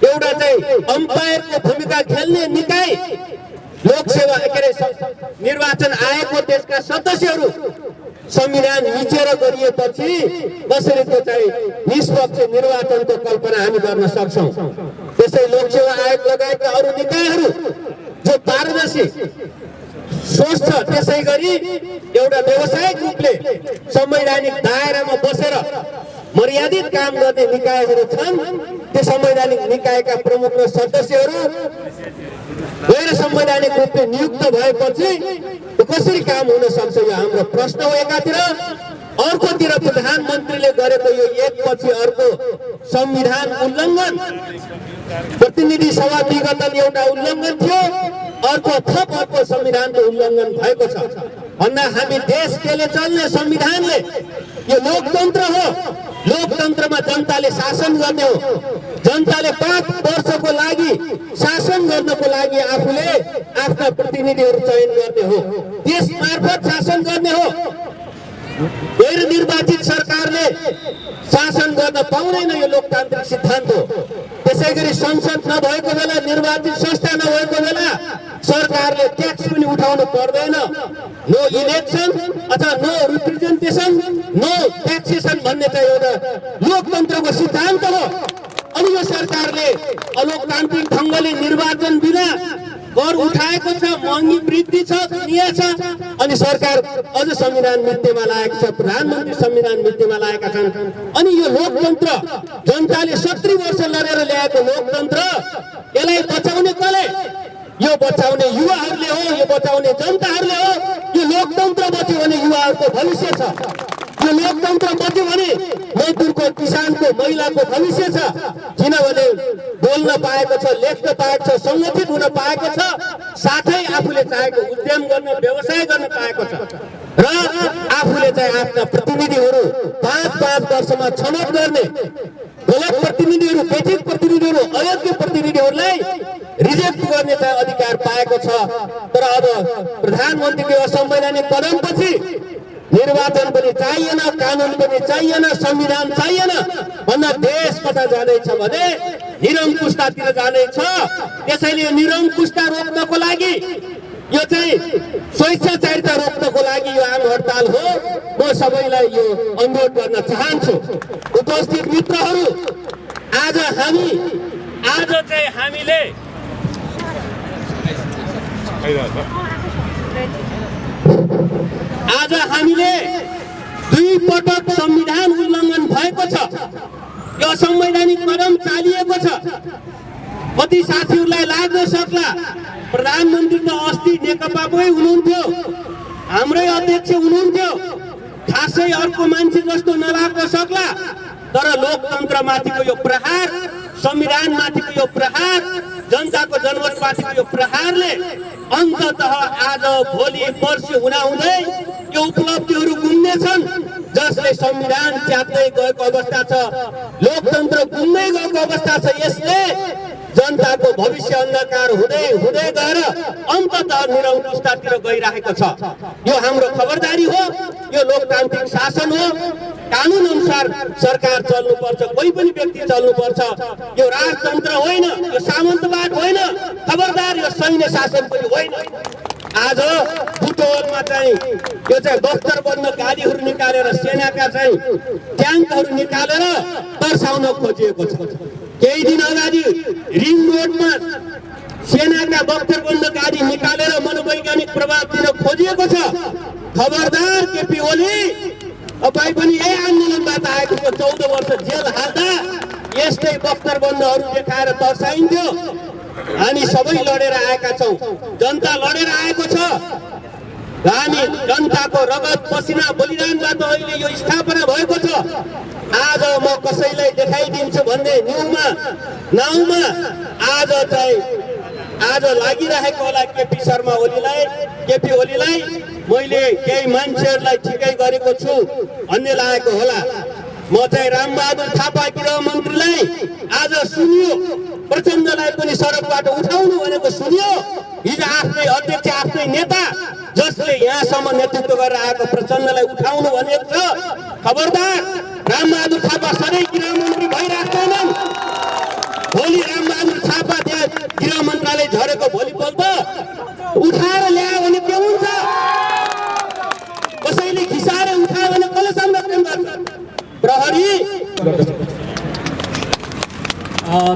एउटा चाहिँ अम्पायरको भूमिका खेल्ने निकाय लोकसेवा निर्वाचन आयोगको त्यसका सदस्यहरू संविधान मिचेर गरिएपछि कसरी त्यो चाहिँ निष्पक्ष निर्वाचनको कल्पना हामी गर्न सक्छौँ? त्यसै लोकसेवा आयोग लगायतका अरू निकायहरू जो पारदर्शी स्वस्थ, त्यसै गरी एउटा व्यावसायिक रूपले संवैधानिक दायरामा बसेर मर्यादित काम गर्ने निकायहरू छन्। त्यो संवैधानिक निकायका प्रमुख र सदस्यहरू गैर संवैधानिक रूपले नियुक्त भएपछि कसरी काम हुन सक्छ? यो हाम्रो प्रश्न हो एकातिर। अर्कोतिर प्रधानमन्त्रीले गरेको यो एकपछि अर्को संविधान उल्लङ्घन, प्रतिनिधि सभा विघटन एउटा उल्लङ्घन थियो, अर्को संविधानको उल्लङ्घन भएको छ भन्दा हामी देश केले चल्ने संविधानले यो लोकतन्त्र हो। लोकतन्त्रमा जनताले शासन गर्ने हो। जनताले 5 वर्षको लागि शासन गर्नको लागि आफूले आफ्ना प्रतिनिधिहरू चयन गर्ने हो, देश मार्फत शासन गर्ने हो। गैर निर्वाचित सरकारले शासन गर्न पाउँदैन, यो लोकतान्त्रिक सिद्धान्त हो। त्यसै गरी संसद नभएको बेला, निर्वाचित संस्था नभएको बेला सरकारले ट्याक्स पनि उठाउनु पर्दैन। नो इलेक्सन अथवा नो रिप्रेजेन्टेसन, नो ट्याक्सेसन भन्ने चाहिँ एउटा लोकतन्त्रको सिद्धान्त हो। अनि यो सरकारले अलोकतान्त्रिक ढङ्गले निर्वाचन बिना कर उठाएको छ, महँगी वृद्धि छ, दुनिया छ, अनि सरकार अझ संविधान मिथ्यमा लागेको छ, प्रधानमन्त्री संविधान मिथ्यमा लागेका छन्। अनि यो लोकतन्त्र जनताले 70 वर्ष लडेर ल्याएको लोकतन्त्र, यसलाई बचाउने कसले? यो बचाउने युवाहरूले हो, यो बचाउने जनताहरूले हो। यो लोकतन्त्र बच्यो भने युवाहरूको भविष्य छ। यो लोकतन्त्र बच्यो भने मजदुरको, किसानको, महिलाको भविष्य छ। किनभने बोल्न पाएको छ, लेख्न पाएको छ, सङ्गठित हुन पाएको छ, साथै आफूले चाहेको उद्यम गर्न, व्यवसाय गर्न पाएको छ र आफूले चाहिँ आफ्ना प्रतिनिधिहरू 5-5 वर्षमा छनौट गर्ने, गलत प्रतिनिधिहरू, बेठिक प्रतिनिधिहरू, अयोग्य प्रतिनिधिहरूलाई रिजेक्ट गर्ने चाहिँ अधिकार पाएको छ। तर अब प्रधानमन्त्रीको असंवैधानिक कदमपछि निर्वाचन पनि चाहिएन, कानुन पनि चाहिएन, संविधान चाहिएन भन्दा देश कता जाँदैछ भने निरङ्कुशतातिर जाँदैछ। त्यसैले यो निरङ्कुशता रोक्नको लागि, यो चाहिँ स्वेच्छाचारिता रोक्नको लागि यो आम हडताल हो। म सबैलाई यो अनुरोध गर्न चाहन्छु। उपस्थित मित्रहरू, आज चाहिँ हामीले आज हामीले 2 पटक संविधान उल्लङ्घन भएको छ, यो असंवैधानिक कदम चालिएको छ। कति साथीहरूलाई लाग्न सक्ला प्रधानमन्त्री त अस्ति नेकपाकै हुनुहुन्थ्यो, हाम्रै अध्यक्ष हुनुहुन्थ्यो, खासै अर्को मान्छे जस्तो नलाग्न सक्ला, तर लोकतन्त्रमाथिको यो प्रहार, संविधानमाथिको यो प्रहार, जनताको जनमतमाथिको यो प्रहारले अन्ततः आज भोलि पर्सि हुँदाहुँदै यो उपलब्धिहरू गुम्नेछन्, जसले संविधान च्यात्दै गएको अवस्था छ, लोकतन्त्र गुम्दै गएको अवस्था छ। यसले जनताको भविष्य अन्धकार हुँदै हुँदै गएर अन्ततः निरङ्कुशतातिर गइरहेको छ। यो हाम्रो खबरदारी हो, यो लोकतान्त्रिक शासन हो, कानुन अनुसार सरकार चल्नुपर्छ, कोही पनि व्यक्ति चल्नुपर्छ। यो राजतन्त्र होइन, यो सामन्तवाद होइन, खबरदार यो सैन्य शासन पनि होइन। आज बुटोलमा चाहिँ यो चाहिँ बख्तरबन्द गाडीहरू निकालेर सेनाका चाहिँ ट्याङ्कहरू निकालेर दर्शाउन खोजिएको छ। केही दिन अगाडि रिङ रोडमा सेनाका बख्तरबन्द गाडी निकालेर मनोवैज्ञानिक प्रभाव दिन खोजिएको छ। खबरदार केपी ओली, तपाईँ पनि यही आन्दोलनबाट आएको छ। 14 वर्ष जेल हाल्दा यस्तै बख्तरबन्दहरू देखाएर दर्शाइन्थ्यो। हामी सबै लडेर आएका छौँ, जनता लडेर आएको छ। हामी जनताको रगत पसिना बलिदानबाट अहिले यो स्थापना भएको छ। आज म कसैलाई देखाइदिन्छु भन्ने नाउँमा आज लागिरहेको होला केपी ओलीलाई मैले केही मान्छेहरूलाई ठिकै गरेको छु भन्ने लागेको होला। म चाहिँ रामबहादुर थापा गृह मन्त्रीलाई आज सुनियो, प्रचण्डलाई पनि सडकबाट उठाउनु भनेको सुनियो। हिजो आफ्नै अध्यक्ष, आफ्नै नेता जसले यहाँसम्म नेतृत्व गरेर आएको प्रचण्डलाई उठाउनु भनेको छ। खबरदार, रामबहादुर थापा सधैँ गृह मन्त्री भइराख्दैनन्। भोलि रामबहादुर थापा त्यहाँ गृह मन्त्रालय झरेको भोलिपल्ट उठाएर ल्यायो भने के हुन्छ? कसैले घिसाएर उठायो भने कसले संरक्षण गर्छ? प्रहरी।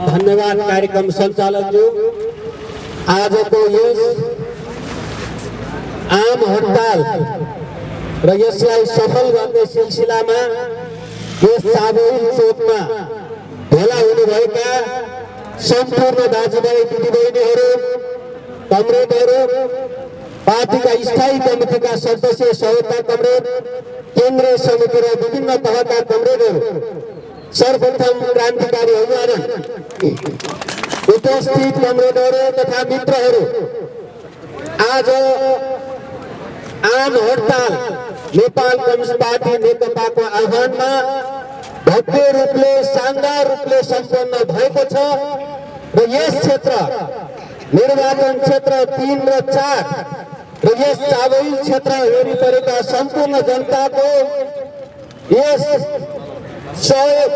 धन्यवाद कार्यक्रम सञ्चालकज्यू। आजको यस आम हडताल र यसलाई सफल गर्ने सिलसिलामा यस चाबहिल चोकमा भेला हुनुभएका सम्पूर्ण दाजुभाइ दिदीबहिनीहरू, कमरेडहरू, पार्टीका स्थायी कमिटीका सदस्य, सहयोगका कमरेड, केन्द्रीय समिति र विभिन्न तहका कमरेडहरू, सर्वप्रथम क्रान्तिकारी अभिवादन। उपस्थित कमरेडहरू तथा मित्रहरू, आज आम हडताल नेपाल कम्युनिस्ट पार्टी नेकपाको आह्वानमा भव्य रूपले, शानदार रूपले सम्पन्न भएको छ र यस क्षेत्र निर्वाचन क्षेत्र 3 र 4 र यस चाबहिल क्षेत्र वरिपरिका सम्पूर्ण जनताको यस सहयोग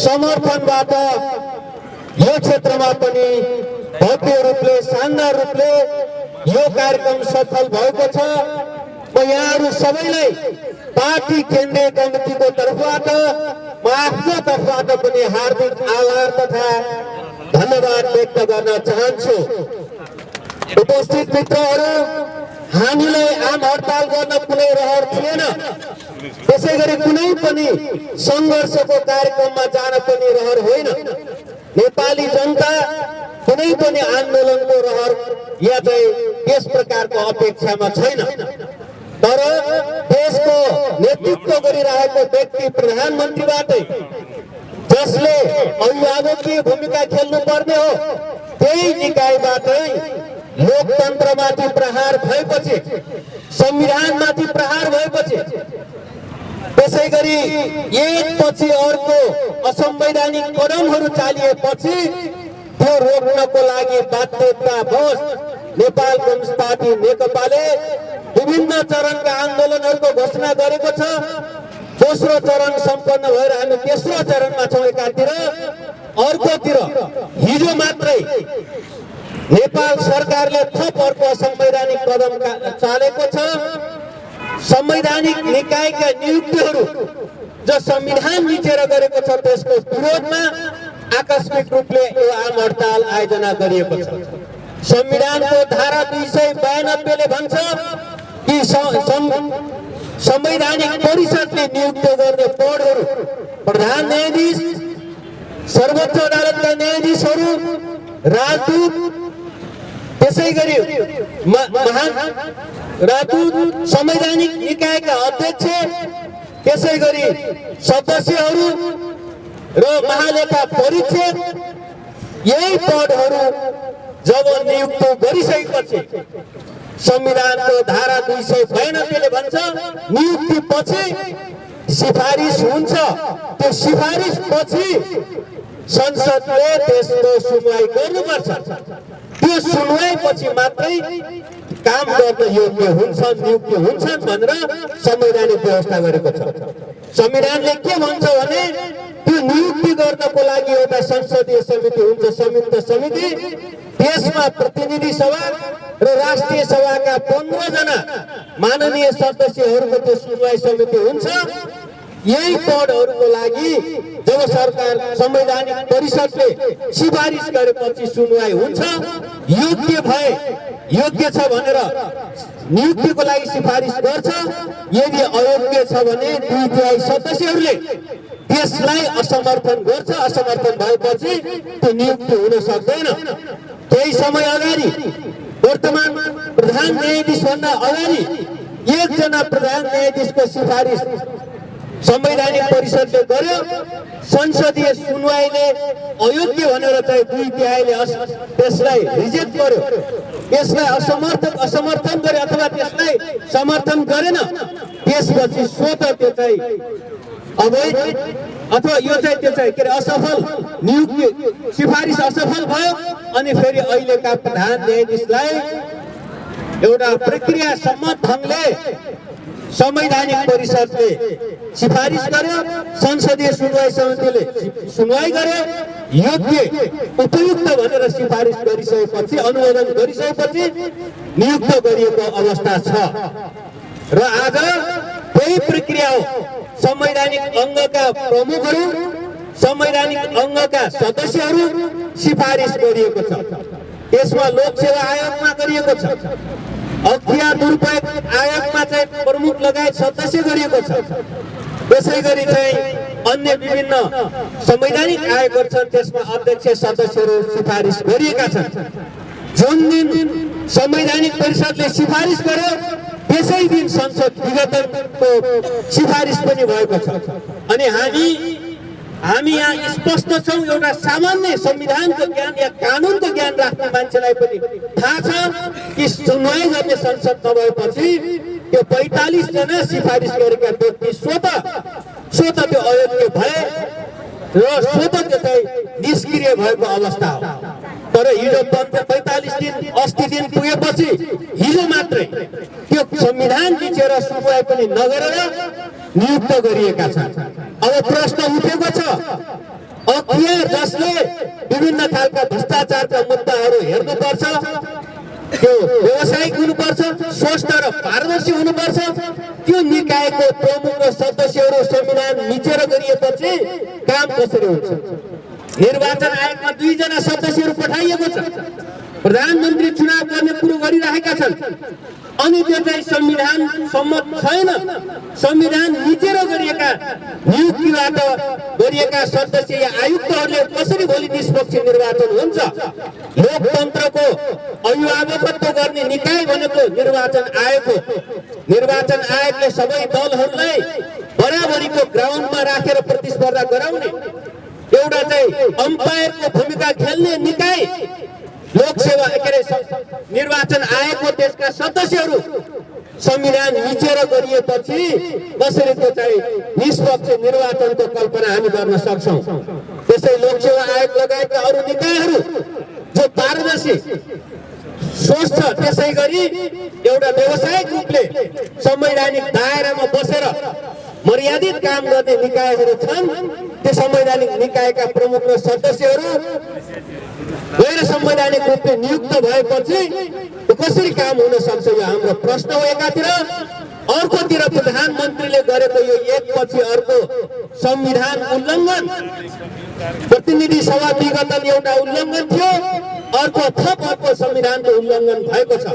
समर्थनबाट यो क्षेत्रमा पनि भव्य रूपले, शानदार रूपले यो कार्यक्रम सफल भएको छ। म यहाँहरू सबैलाई पार्टी केन्द्रीय कमिटीको तर्फबाट, म आफ्नो तर्फबाट पनि हार्दिक आभार तथा धन्यवाद व्यक्त गर्न चाहन्छु। उपस्थित मित्रहरू, हामीलाई आम हडताल गर्न कुनै रहर थिएन, त्यसै गरी कुनै पनि सङ्घर्षको कार्यक्रममा जान पनि रहर होइन। नेपाली जनता कुनै पनि आन्दोलनको रहर या चाहिँ त्यस प्रकारको अपेक्षामा छैन। तर देशको नेतृत्व गरिरहेको व्यक्ति प्रधानमन्त्रीबाटै, जसले अभिभावकीय भूमिका खेल्नु पर्ने हो, त्यही निकायबाटै लोकतन्त्रमाथि प्रहार भएपछि, संविधानमाथि प्रहार भएपछि, त्यसै गरी एकपछि अर्को असंवैधानिक कदमहरू चालिएपछि त्यो रोक्नको लागि बाध्यतावश नेपाल कम्युनिस्ट पार्टी नेकपाले विभिन्न चरणका आन्दोलनहरूको घोषणा गरेको छ। दोस्रो चरण सम्पन्न भएर हामी तेस्रो चरणमा छौँ। एकातिर अर्कोतिर हिजो मात्रै नेपाल सरकारले थप अर्को असंवैधानिक कदम चालेको छ। संवैधानिक निकायका नियुक्तिहरू जो संविधान मिचेर गरेको छ, त्यसको विरोधमा आकस्मिक रूपले यो आम हडताल आयोजना गरिएको छ। संविधानको धारा 292 ले भन्छ, कि संवैधानिक परिषदले नियुक्त गर्ने पदहरू प्रधान न्यायाधीश, सर्वोच्च अदालतका न्यायाधीशहरू, राजदूत, त्यसै गरी राजदूत, संवैधानिक निकायका अध्यक्ष, त्यसै गरी सदस्यहरू र महालेखा परीक्षक, यही पदहरू जब नियुक्त गरिसकेपछि संविधानको धारा 292 ले भन्छ नियुक्ति पछि सिफारिस हुन्छ। त्यो सिफारिस पछि संसदले त्यसको सुनवाई गर्नुपर्छ। त्यो सुनवाई पछि मात्रै काम गर्न योग्य हुन्छन्, नियुक्ति हुन्छन् भनेर संवैधानिक व्यवस्था गरेको छ। संविधानले के भन्छ भने त्यो नियुक्ति गर्नको लागि एउटा संसदीय समिति हुन्छ, संयुक्त समिति। त्यसमा प्रतिनिधि सभा र राष्ट्रिय सभाका 15 जना माननीय सदस्यहरूको त्यो सुनवाई समिति हुन्छ। यही पदहरूको लागि जब सरकार संवैधानिक परिषदले सिफारिस गरेपछि सुनवाई हुन्छ। योग्य छ भनेर नियुक्तिको लागि सिफारिस गर्छ। यदि अयोग्य छ भने 2/3 सदस्यहरूले त्यसलाई असमर्थन गर्छ। असमर्थन भएपछि त्यो नियुक्ति हुन सक्दैन। केही समय अगाडि वर्तमान प्रधान न्यायाधीश भन्दा अगाडि एकजना प्रधान न्यायाधीशको सिफारिस संवैधानिक परिषदले गर्यो। संसदीय सुनवाईले अयोग्य भनेर चाहिँ 2/3 त्यसलाई रिजेक्ट गर्यो, त्यसलाई असमर्थन गरे अथवा त्यसलाई समर्थन गरेन। त्यसपछि स्वतः त्यो चाहिँ अवैध अथवा यो चाहिँ त्यो चाहिँ के अरे असफल नियुक्ति सिफारिस असफल भयो। अनि फेरि अहिलेका प्रधान न्यायाधीशलाई एउटा प्रक्रिया सम्मत ढङ्गले संवैधानिक परिषदले सिफारिस गर्यो, संसदीय सुनवाई समितिले सुनवाई गर्यो। योग्य उपयुक्त भनेर सिफारिस गरिसकेपछि, अनुमोदन गरिसकेपछि नियुक्त गरिएको अवस्था छ। र आज त्यही प्रक्रिया हो। संवैधानिक अङ्गका प्रमुखहरू, संवैधानिक अङ्गका सदस्यहरू सिफारिस गरिएको छ। त्यसमा लोकसेवा आयोगमा गरिएको छ, अख्तियार दुरुपयोग आयोगमा चाहिँ प्रमुख लगायत सदस्य गरिएको छ। त्यसै गरी चाहिँ अन्य विभिन्न संवैधानिक आयोगहरू छन्, त्यसमा अध्यक्ष सदस्यहरू सिफारिस गरिएका छन्। जुन दिन संवैधानिक परिषदले सिफारिस गर्यो त्यसै दिन संसद विघटनको सिफारिस पनि भएको छ। अनि हामी यहाँ स्पष्ट छौँ। एउटा सामान्य संविधानको ज्ञान या कानुनको ज्ञान राख्ने मान्छेलाई पनि थाहा छ कि सुनवाई गर्ने संसद नभएपछि त्यो 45 जना सिफारिस गरेका व्यक्ति स्वतः त्यो अयोग्य भए र स्वतः त्यो चाहिँ निष्क्रिय भएको अवस्था हो। तर हिजो 45 दिन 80 दिन पुगेपछि हिजो मात्रै त्यो संविधान बिचेर सुनवाई पनि नगरेर नियुक्त गरिएका छन्। अब प्रश्न उठेको छ, अख्तियार जसले विभिन्न खालका भ्रष्टाचारका मुद्दाहरू हेर्नुपर्छ, त्यो व्यावसायिक हुनुपर्छ, स्वस्थ र पारदर्शी हुनुपर्छ। त्यो निकायको प्रमुख र सदस्यहरू संविधान मिचेर गरिएपछि काम कसरी हुन्छ? निर्वाचन आयोगमा 2 जना सदस्यहरू पठाइएको छ, प्रधानमन्त्री चुनाव गर्ने कुरो गरिरहेका छन्। अनि त्यो चाहिँ संविधान सम्मत छैन। संविधान मिचेर गरिएका नियुक्तिबाट गरिएका सदस्य या आयुक्तहरूले कसरी भोलि निष्पक्ष निर्वाचन हुन्छ? लोकतन्त्रको अभिभावकत्व गर्ने निकाय भनेको निर्वाचन आयोग हो। निर्वाचन आयोगले सबै दलहरूलाई बराबरीको ग्राउन्डमा राखेर प्रतिस्पर्धा गराउने एउटा चाहिँ अम्पायरको भूमिका खेल्ने निकाय लोकसेवा के अरे निर्वाचन आयोगको त्यसका सदस्यहरू संविधान मिचेर गरिएपछि कसरी त्यो चाहिँ निष्पक्ष निर्वाचनको कल्पना हामी गर्न सक्छौँ? त्यसै लोकसेवा आयोग लगायतका अरू निकायहरू जो पारदर्शी स्वस्थ, त्यसै गरी एउटा व्यावसायिक रूपले संवैधानिक दायरामा बसेर मर्यादित काम गर्ने निकायहरू छन्। त्यो संवैधानिक निकायका प्रमुख र सदस्यहरू गैर संवैधानिक रूपले नियुक्त भएपछि कसरी काम हुन सक्छ? यो हाम्रो प्रश्न हो एकातिर। अर्कोतिर प्रधानमन्त्रीले गरेको यो एकपछि अर्को संविधान उल्लङ्घन, प्रतिनिधि सभा विघटन एउटा उल्लङ्घन थियो, अर्को संविधानको उल्लङ्घन भएको छ।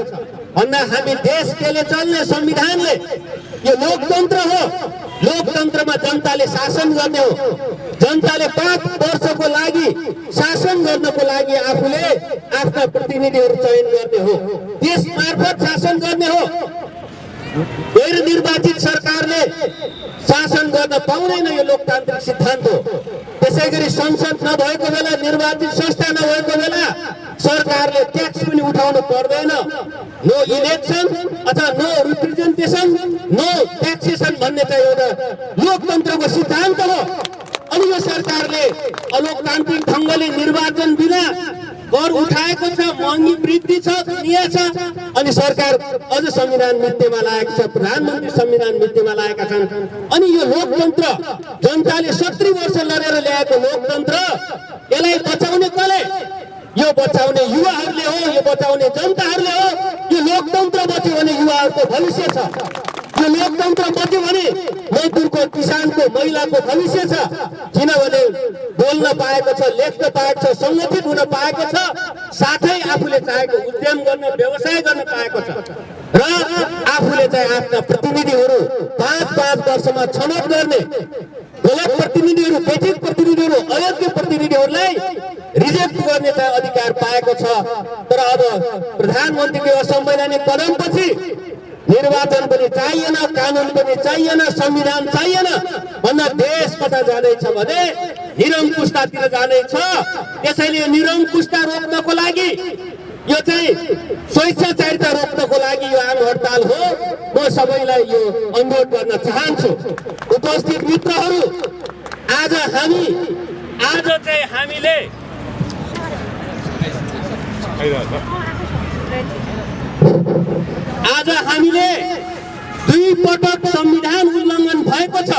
भन्दा हामी देश केले चल्ने संविधानले यो लोकतन्त्र हो। लोकतन्त्रमा जनताले शासन गर्ने हो। जनताले 5 वर्षको लागि शासन गर्नको लागि आफूले आफ्ना प्रतिनिधिहरू चयन गर्ने हो, देश मार्फत शासन गर्ने हो। गैर निर्वाचित सरकारले शासन गर्न पाउँदैन, यो लोकतान्त्रिक सिद्धान्त हो। त्यसैगरी संसद नभएको बेला, निर्वाचित संस्था नभएको बेला सरकारले ट्याक्स पनि उठाउनु पर्दैन। नो इलेक्सन अथवा नो रिप्रेजेन्टेसन, नो ट्याक्सेसन भन्ने चाहिँ एउटा लोकतन्त्रको सिद्धान्त हो। अनि यो सरकारले अलोकतान्त्रिक ढङ्गले निर्वाचन बिना कर उठाएको छ, महँगी वृद्धि छ, दुनियाँ छ। अनि सरकार अझ संविधान मिथ्यमा लागेको छ, प्रधानमन्त्री संविधान मिथ्यमा लागेका छन्। अनि यो लोकतन्त्र जनताले 70 वर्ष लडेर ल्याएको लोकतन्त्र, यसलाई बचाउने कसले? यो बचाउने युवाहरूले हो, यो बचाउने जनताहरूले हो। यो लोकतन्त्र बच्यो भने युवाहरूको भविष्य छ। यो लोकतन्त्र बच्यो भने मजदुरको, किसानको, महिलाको भविष्य छ। किनभने बोल्न पाएको छ, लेख्न पाएको छ, सङ्गठित हुन पाएको छ, साथै आफूले चाहेको उद्यम गर्न, व्यवसाय गर्न पाएको छ। र आफूले चाहिँ आफ्ना प्रतिनिधिहरू 5-5 वर्षमा छनौट गर्ने, गलत प्रतिनिधिहरू, बेठिक प्रतिनिधिहरू, अयोग्य प्रतिनिधिहरूलाई रिजेक्ट गर्ने चाहिँ अधिकार पाएको छ। तर अब प्रधानमन्त्रीको असंवैधानिक कदमपछि निर्वाचन पनि चाहिएन, कानुन पनि चाहिएन, संविधान चाहिएन भन्दा देश कता जाँदैछ भने निरङ्कुशतातिर जाँदैछ। त्यसैले यो निरङ्कुशता रोक्नको लागि, यो चाहिँ स्वेच्छाचारिता रोक्नको लागि यो आम हडताल हो। म सबैलाई यो अनुरोध गर्न चाहन्छु। उपस्थित मित्रहरू, आज चाहिँ हामीले दुई पटक संविधान उल्लङ्घन भएको छ।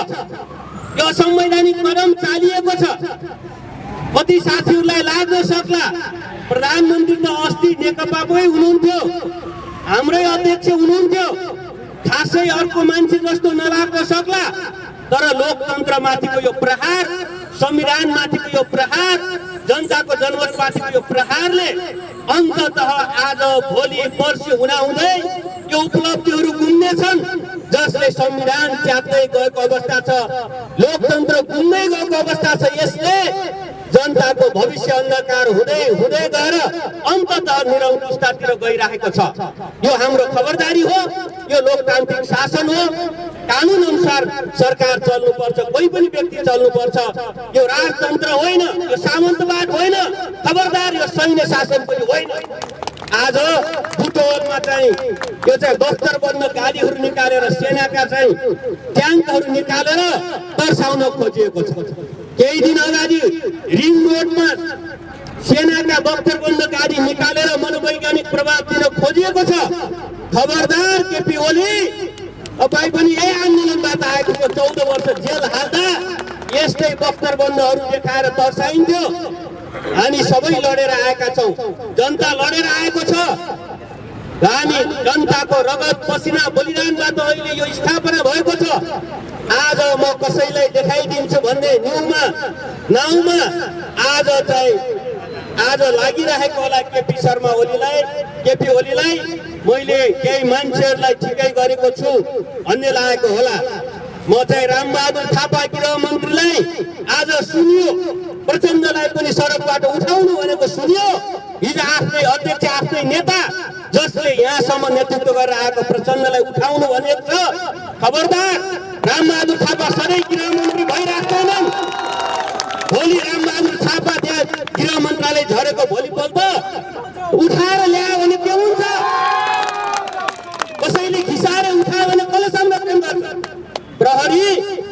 यो असंवैधानिक कदम चालिएको छ। कति साथीहरूलाई लाग्न सक्ला प्रधानमन्त्री त अस्ति नेकपाकै हुनुहुन्थ्यो, हाम्रै अध्यक्ष हुनुहुन्थ्यो, खासै अर्को मान्छे जस्तो नलाग्न सक्ला। तर लोकतन्त्रमाथिको यो प्रहार, संविधानमाथिको यो प्रहार, जनताको जनमतमाथिको यो प्रहारले अन्ततः आज भोलि पर्सि हुँदै यो उपलब्धिहरू गुम्नेछन्, जसले संविधान च्यात्दै गएको अवस्था छ, लोकतन्त्र गुम्दै गएको अवस्था छ। यसले जनताको भविष्य अन्धकार हुँदै गएर अन्ततः निरङ्कुशतातिर गइरहेको छ। यो हाम्रो खबरदारी हो। यो लोकतान्त्रिक शासन हो। कानुन अनुसार सरकार चल्नुपर्छ, कोही पनि व्यक्ति चल्नुपर्छ। यो राजतन्त्र होइन, यो सामन्तवाद होइन, खबरदार यो सैन्य शासन पनि होइन। आज बुटोलमा चाहिँ यो चाहिँ बख्तरबन्द गाडीहरू निकालेर, सेनाका चाहिँ ट्याङ्कहरू निकालेर दर्शाउन खोजिएको छ। केही दिन अगाडि रिङ रोडमा सेनाका बख्तरबन्द गाडी निकालेर मनोवैज्ञानिक प्रभाव दिन खोजिएको छ। खबरदार केपी ओली, तपाईँ पनि यही आन्दोलनबाट आएको छ। 14 वर्ष जेल हाल्दा यस्तै बख्तरबन्दहरू देखाएर दर्शाइन्थ्यो। हामी सबै लडेर आएका छौँ, जनता लडेर आएको छ। हामी जनताको रगत, पसिना, बलिदानबाट अहिले यो स्थापना भएको छ। आज म कसैलाई देखाइदिन्छु भन्ने नाउँमा आज लागिरहेको होला केपी ओलीलाई मैले केही मान्छेहरूलाई ठिकै गरेको छु भन्ने लागेको होला। म चाहिँ रामबहादुर थापा गृहमन्त्रीलाई आज सुनियो, प्रचण्डलाई पनि सडकबाट उठाउनु भनेको सुनियो। हिजो आफ्नै अध्यक्ष, आफ्नै नेता जसले यहाँसम्म नेतृत्व गरेर आएको प्रचण्डलाई उठाउनु भनेको छ। खबरदार, रामबहादुर थापा सधैँ गृहमन्त्री भइराख्दैनन्। भोलि रामबहादुर थापा त्यहाँ गृह मन्त्रालय झरेको भोलिपल्ट उठाएर ल्यायो भने के हुन्छ? कसैले घिसाएर उठायो भने कसले संरक्षण गर्छ? प्रहरी